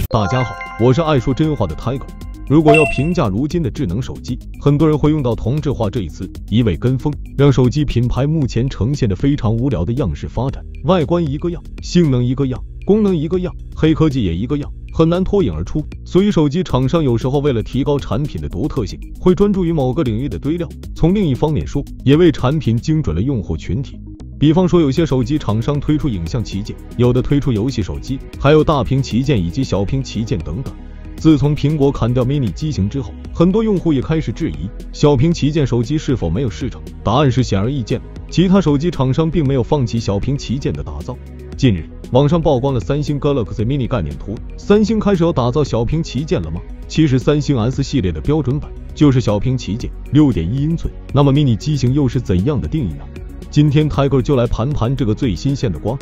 大家好，我是爱说真话的 Tiger。如果要评价如今的智能手机，很多人会用到同质化这一词，一味跟风，让手机品牌目前呈现的非常无聊的样式发展，外观一个样，性能一个样，功能一个样，黑科技也一个样，很难脱颖而出。所以手机厂商有时候为了提高产品的独特性，会专注于某个领域的堆料。从另一方面说，也为产品精准了用户群体。比方说，有些手机厂商推出影像旗舰，有的推出游戏手机，还有大屏旗舰以及小屏旗舰等等。自从苹果砍掉 mini 机型之后，很多用户也开始质疑小屏旗舰手机是否没有市场。答案是显而易见，其他手机厂商并没有放弃小屏旗舰的打造。近日，网上曝光了三星 Galaxy Mini 概念图，三星开始要打造小屏旗舰了吗？其实三星 S 系列的标准版就是小屏旗舰 6.1 英寸，那么 mini 机型又是怎样的定义呢？今天 Tiger 就来盘盘这个最新鲜的瓜。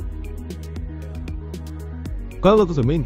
Galaxy Mini。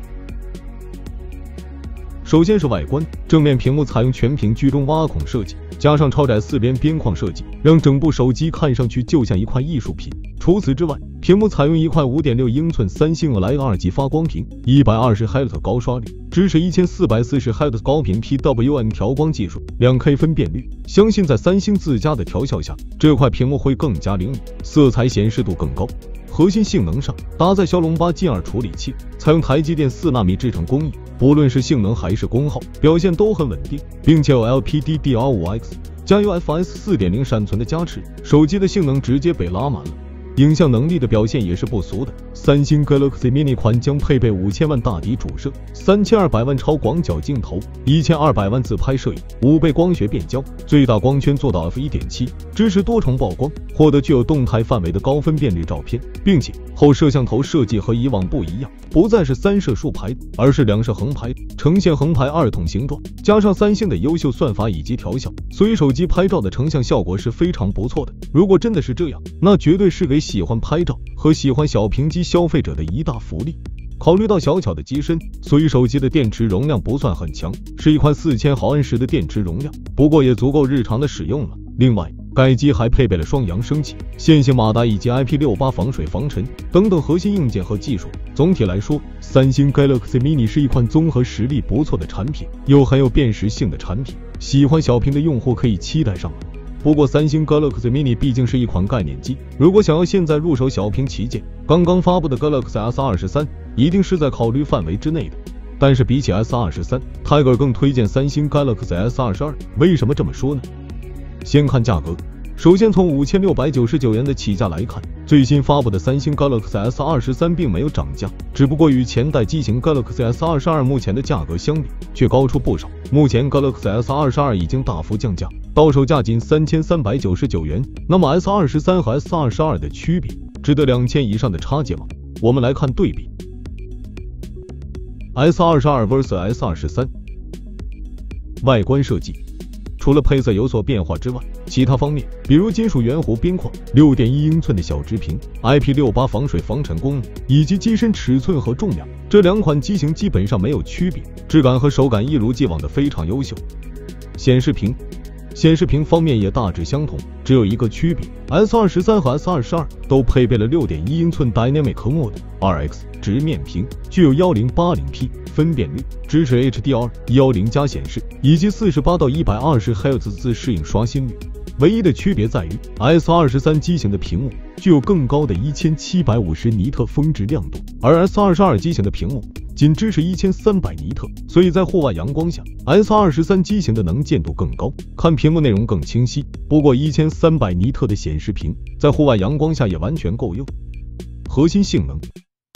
首先是外观，正面屏幕采用全屏居中挖孔设计，加上超窄四边边框设计，让整部手机看上去就像一块艺术品。除此之外，屏幕采用一块 5.6 英寸三星 OLED 2级发光屏，120 Hz 高刷率，支持1440 Hz 高频 PWM 调光技术， 2K 分辨率。相信在三星自家的调校下，这块屏幕会更加灵敏，色彩显示度更高。核心性能上，搭载骁龙8 Gen2 处理器，采用台积电4纳米制程工艺，不论是性能还是功耗，表现都很稳定，并且有 LPDDR5X 加 UFS 4.0 闪存的加持，手机的性能直接被拉满了。影像能力的表现也是不俗的，三星 Galaxy Mini 款将配备5000万大底主摄、3200万超广角镜头、1200万自拍摄影、5倍光学变焦，最大光圈做到 f1.7， 支持多重曝光，获得具有动态范围的高分辨率照片，并且后摄像头设计和以往不一样，不再是3摄竖排，而是2摄横排，呈现横排二筒形状，加上三星的优秀算法以及调校，所以手机拍照的成像效果是非常不错的。如果真的是这样，那绝对是给喜欢拍照和喜欢小屏机消费者的一大福利。考虑到小巧的机身，所以手机的电池容量不算很强，是一块4000毫安时的电池容量，不过也足够日常的使用了。另外，该机还配备了双扬声器、线性马达以及 IP68 防水防尘等等核心硬件和技术。总体来说，三星 Galaxy Mini 是一款综合实力不错的产品，又很有辨识性的产品，喜欢小屏的用户可以期待上来。不过三星 Galaxy Mini 毕竟是一款概念机，如果想要现在入手小屏旗舰，刚刚发布的 Galaxy S23 一定是在考虑范围之内的。但是比起 S23， Tiger 更推荐三星 Galaxy S22。为什么这么说呢？先看价格，首先从5699元的起价来看，最新发布的三星 Galaxy S23 并没有涨价，只不过与前代机型 Galaxy S22 目前的价格相比却高出不少。目前 Galaxy S22 已经大幅降价，到手价仅3399元。那么 S23 和 S22 的区别，值得2000以上的差价吗？我们来看对比 S22 vs S23。外观设计，除了配色有所变化之外，其他方面，比如金属圆弧边框、6.1英寸的小直屏、IP68 防水防尘功能，以及机身尺寸和重量，这两款机型基本上没有区别，质感和手感一如既往的非常优秀。显示屏方面也大致相同，只有一个区别 ，S23 和 S22 都配备了 6.1 英寸 Dynamic Mode 2X 直面屏，具有 1080P 分辨率，支持 HDR10+ 显示，以及48到120 Hz 自适应刷新率。唯一的区别在于 S23 机型的屏幕具有更高的1750尼特峰值亮度，而 S22 机型的屏幕仅支持1300尼特，所以在户外阳光下 ，S23 机型的能见度更高，看屏幕内容更清晰。不过1300尼特的显示屏在户外阳光下也完全够用。核心性能，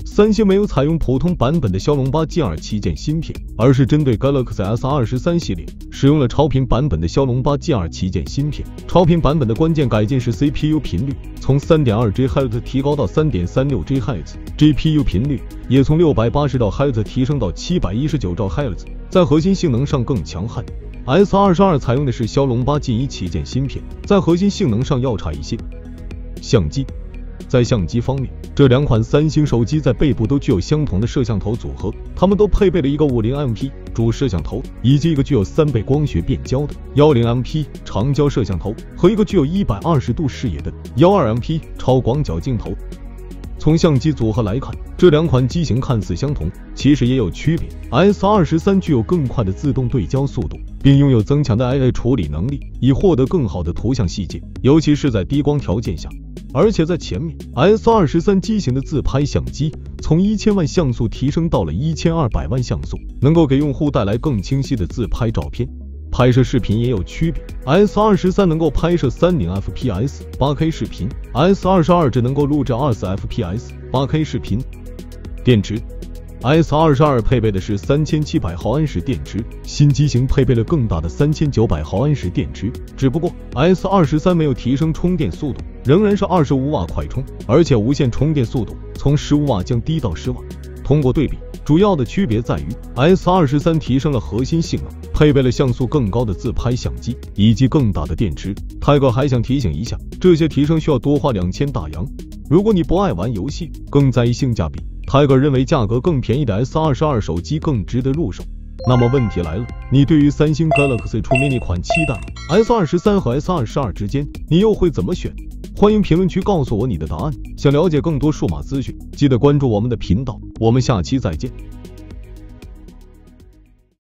三星没有采用普通版本的骁龙8 Gen2 旗舰芯片，而是针对 Galaxy S23 系列使用了超频版本的骁龙8 Gen2 旗舰芯片。超频版本的关键改进是 CPU 频率从 3.2 GHz 提高到 3.36 GHz，GPU 频率也从680兆赫兹提升到719兆赫兹，在核心性能上更强悍。S22 采用的是骁龙8 Gen1 旗舰芯片，在核心性能上要差一些。相机，在相机方面，这两款三星手机在背部都具有相同的摄像头组合，它们都配备了一个 50MP 主摄像头，以及一个具有3倍光学变焦的 10MP 长焦摄像头和一个具有120度视野的 12MP 超广角镜头。从相机组合来看，这两款机型看似相同，其实也有区别。S23 具有更快的自动对焦速度，并拥有增强的 AI 处理能力，以获得更好的图像细节，尤其是在低光条件下。而且在前面 ，S23 机型的自拍相机从1000万像素提升到了1200万像素，能够给用户带来更清晰的自拍照片。拍摄视频也有区别 ，S23 能够拍摄30fps 8K 视频 ，S22 只能够录制20fps 8K 视频。电池 ，S22 配备的是3700毫安时电池，新机型配备了更大的3900毫安时电池，只不过 S23 没有提升充电速度，仍然是25瓦快充，而且无线充电速度从15瓦降低到10瓦。通过对比，主要的区别在于 S23 提升了核心性能，配备了像素更高的自拍相机以及更大的电池。泰哥还想提醒一下，这些提升需要多花2000大洋。如果你不爱玩游戏，更在意性价比，泰哥认为价格更便宜的 S22 手机更值得入手。那么问题来了，你对于三星 Galaxy 出 mini 款期待吗？ S23 和 S22 之间，你又会怎么选？欢迎评论区告诉我你的答案。想了解更多数码资讯，记得关注我们的频道。我们下期再见。